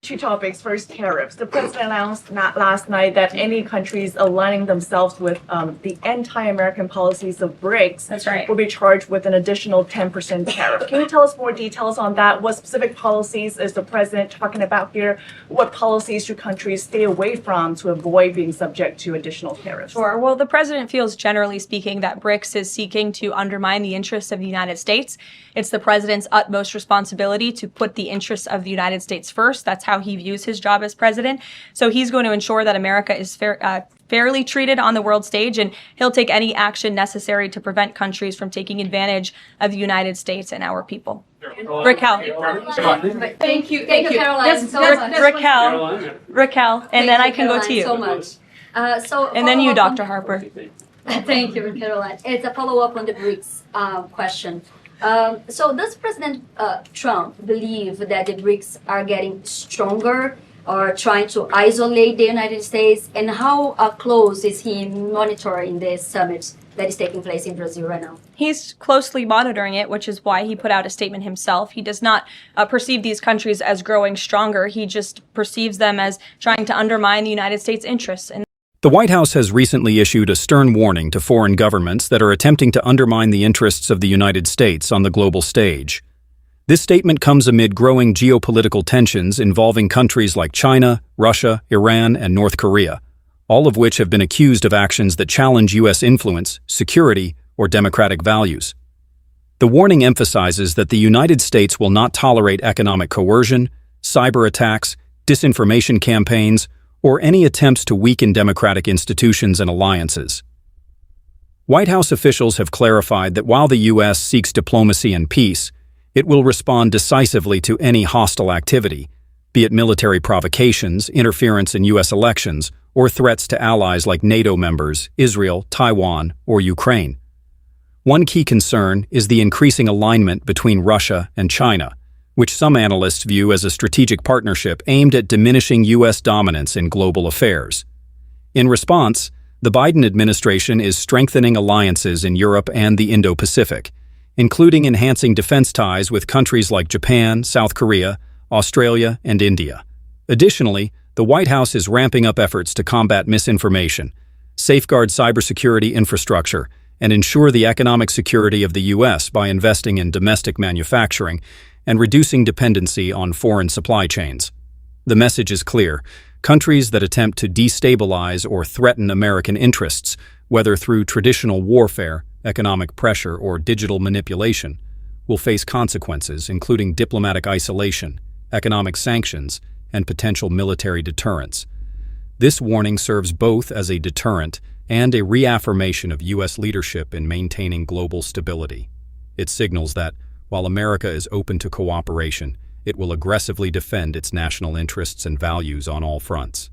two topics. First, tariffs. The president announced last night that any countries aligning themselves with the anti-American policies of BRICS That's right. will be charged with an additional 10% tariff. Can you tell us more details on that? What specific policies is the president talking about here? What policies should countries stay away from to avoid being subject to additional tariffs? Sure. Well, the president feels, generally speaking, that BRICS is seeking to undermine the interests of the United States. It's the president's utmost responsibility to put the interests of the United States first. That's how he views his job as president. So he's going to ensure that America is fairly treated on the world stage, and he'll take any action necessary to prevent countries from taking advantage of the United States and our people. Raquel. Thank you, Caroline. Raquel, and then I can go to you. So much. And then you, Dr. Harper. Thank you, Caroline. It's a follow-up on the BRICS question. So does President Trump believe that the BRICS are getting stronger or trying to isolate the United States? And how close is he monitoring this summit that is taking place in Brazil right now? He's closely monitoring it, which is why he put out a statement himself. He does not perceive these countries as growing stronger. He just perceives them as trying to undermine the United States' interests. And the White House has recently issued a stern warning to foreign governments that are attempting to undermine the interests of the United States on the global stage. This statement comes amid growing geopolitical tensions involving countries like China, Russia, Iran, and North Korea, all of which have been accused of actions that challenge U.S. influence, security, or democratic values. The warning emphasizes that the United States will not tolerate economic coercion, cyberattacks, disinformation campaigns, or any attempts to weaken democratic institutions and alliances. White House officials have clarified that while the U.S. seeks diplomacy and peace, it will respond decisively to any hostile activity, be it military provocations, interference in U.S. elections, or threats to allies like NATO members, Israel, Taiwan, or Ukraine. One key concern is the increasing alignment between Russia and China, which some analysts view as a strategic partnership aimed at diminishing U.S. dominance in global affairs. In response, the Biden administration is strengthening alliances in Europe and the Indo-Pacific, including enhancing defense ties with countries like Japan, South Korea, Australia, and India. Additionally, the White House is ramping up efforts to combat misinformation, safeguard cybersecurity infrastructure, and ensure the economic security of the U.S. by investing in domestic manufacturing and reducing dependency on foreign supply chains. The message is clear. Countries that attempt to destabilize or threaten American interests, whether through traditional warfare, economic pressure, or digital manipulation, will face consequences including diplomatic isolation, economic sanctions, and potential military deterrence. This warning serves both as a deterrent and a reaffirmation of U.S. leadership in maintaining global stability. It signals that, while America is open to cooperation, it will aggressively defend its national interests and values on all fronts.